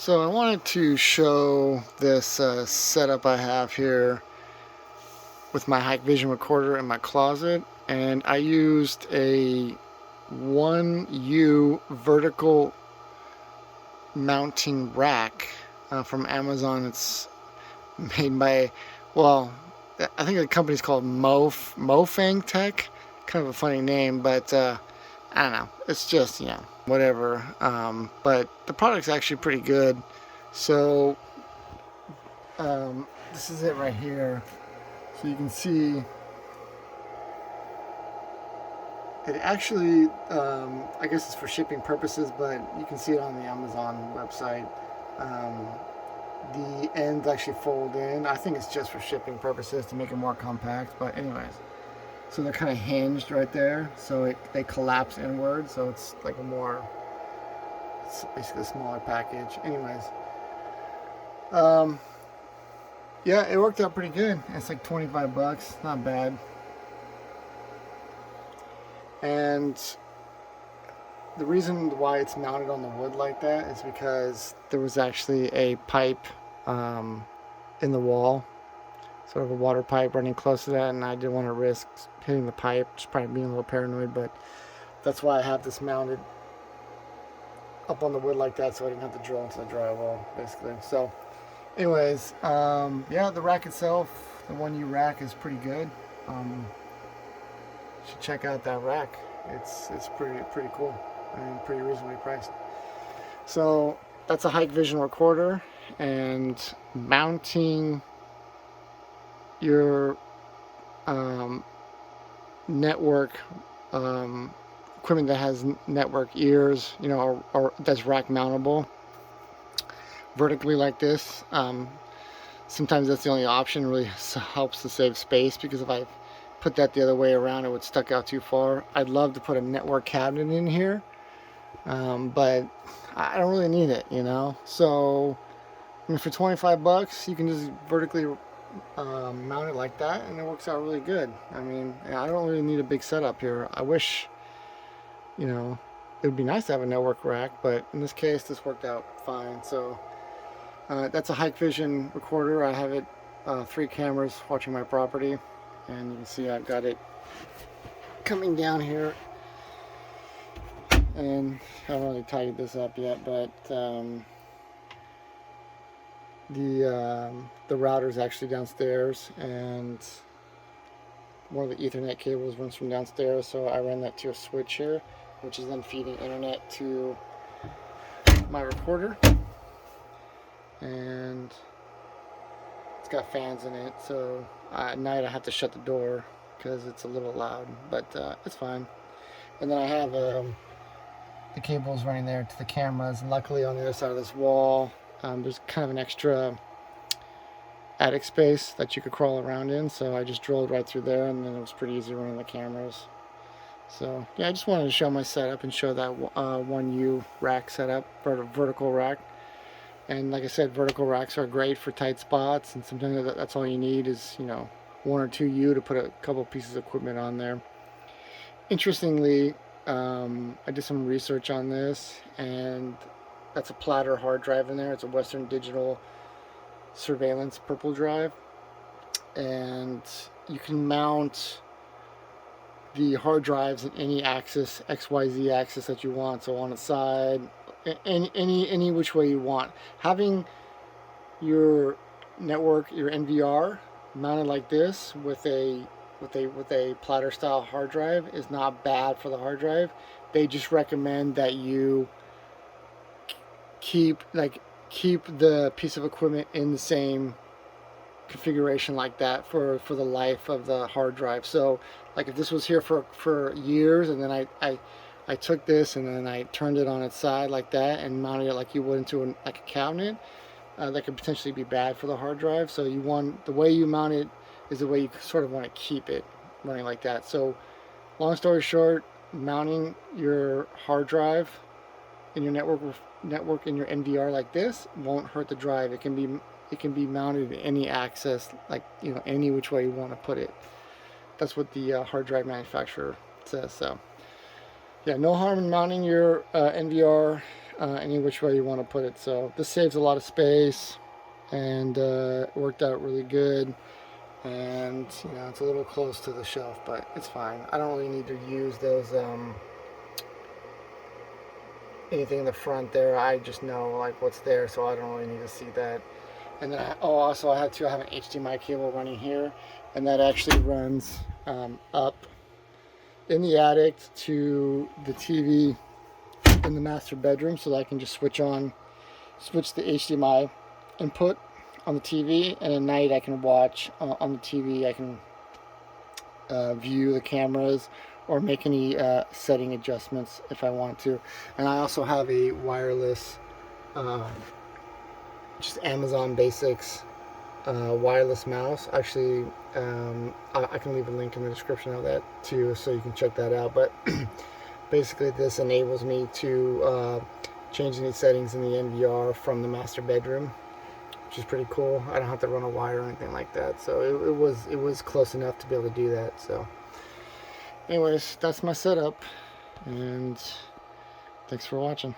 So I wanted to show this setup I have here with my Hikvision recorder in my closet, and I used a 1U vertical mounting rack from Amazon. It's made by, well, I think the company's called Mofang Tech. Kind of a funny name, but I don't know. It's just, whatever. But the product's actually pretty good. So this is it right here. So you can see it actually, I guess it's for shipping purposes, but you can see it on the Amazon website. The ends actually fold in. I think it's just for shipping purposes to make it more compact, but anyways. So they're kind of hinged right there, so they collapse inward, so it's like it's basically a smaller package. Anyways, yeah, it worked out pretty good. It's like 25 bucks, not bad. And the reason why it's mounted on the wood like that is because there was actually a pipe in the wall, sort of a water pipe running close to that, and I didn't want to risk hitting the pipe, just probably being a little paranoid, but that's why I have this mounted up on the wood like that, so I didn't have to drill into the drywall, basically. So anyways, yeah, the rack itself, the 1U rack, is pretty good. You should check out that rack. It's pretty cool and pretty reasonably priced. So that's a Hikvision recorder, and mounting your network equipment that has network ears, or that's rack mountable vertically like this. Sometimes that's the only option. Really helps to save space, because if I put that the other way around, it would stuck out too far. I'd love to put a network cabinet in here, but I don't really need it, So I mean, for 25 bucks, you can just vertically mount it like that, and it works out really good. I mean, I don't really need a big setup here. I wish, it would be nice to have a network rack, but in this case, this worked out fine. So that's a Hikvision recorder. I have it 3 cameras watching my property, and you can see I've got it coming down here, and I haven't really tidied this up yet, but the router is actually downstairs, and one of the Ethernet cables runs from downstairs, so I ran that to a switch here, which is then feeding internet to my recorder. And it's got fans in it, so at night I have to shut the door because it's a little loud, but it's fine. And then I have the cables running there to the cameras, and luckily on the other side of this wall there's kind of an extra attic space that you could crawl around in, so I just drilled right through there, and then it was pretty easy running the cameras. So yeah, I just wanted to show my setup and show that 1U rack setup, vertical rack. And like I said, vertical racks are great for tight spots, and sometimes that's all you need is 1 or 2U to put a couple pieces of equipment on there. Interestingly, I did some research on this, and that's a Platter hard drive in there. It's a Western Digital surveillance purple drive, and you can mount the hard drives in any axis, XYZ axis that you want. So on its side, any which way you want. Having your network, your NVR, mounted like this with a platter style hard drive is not bad for the hard drive. They just recommend that you keep the piece of equipment in the same configuration like that for the life of the hard drive. So like if this was here for years, and then I took this and then I turned it on its side like that and mounted it like you would into like a cabinet, that could potentially be bad for the hard drive. So the way you mount it is the way you sort of want to keep it running like that. So long story short, mounting your hard drive in your network in your NVR like this won't hurt the drive. It can be mounted in any axis, like any which way you want to put it. That's what the hard drive manufacturer says. So yeah, no harm in mounting your NVR any which way you want to put it. So this saves a lot of space, and it worked out really good. And you know, it's a little close to the shelf, but it's fine. I don't really need to use those anything in the front there. I just know like what's there, so I don't really need to see that. And then also I have an HDMI cable running here, and that actually runs up in the attic to the TV in the master bedroom, so that I can just switch the HDMI input on the TV, and at night I can watch on the TV. I can view the cameras or make any setting adjustments if I want to. And I also have a wireless, just Amazon Basics wireless mouse. Actually, I can leave a link in the description of that too, so you can check that out. But basically this enables me to change any settings in the NVR from the master bedroom, which is pretty cool. I don't have to run a wire or anything like that, so it was close enough to be able to do that. So anyways, that's my setup, and thanks for watching.